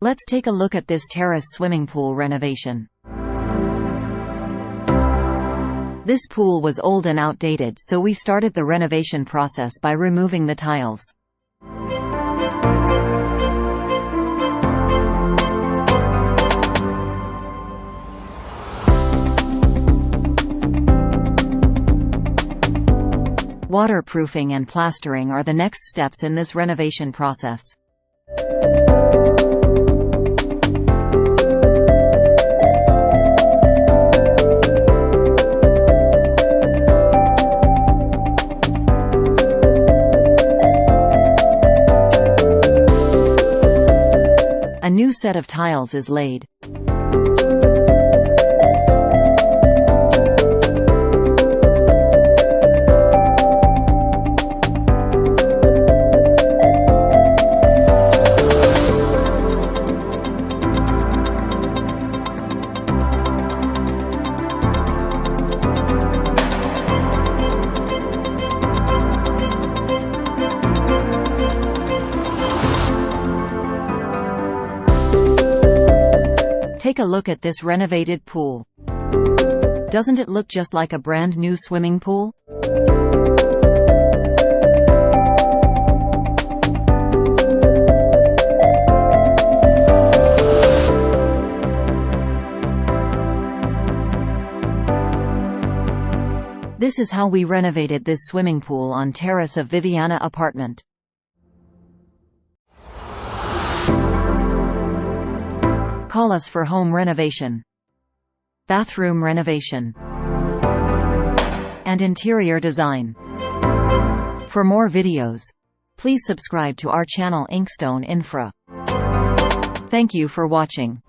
Let's take a look at this terrace swimming pool renovation. This pool was old and outdated, so we started the renovation process by removing the tiles. Waterproofing and plastering are the next steps in this renovation process. A new set of tiles is laid. Take a look at this renovated pool. Doesn't it look just like a brand new swimming pool? This is how we renovated this swimming pool on Terrace of Viviana apartment. Call us for home renovation, bathroom renovation, and interior design. For more videos, please subscribe to our channel Inkstone Infra. Thank you for watching.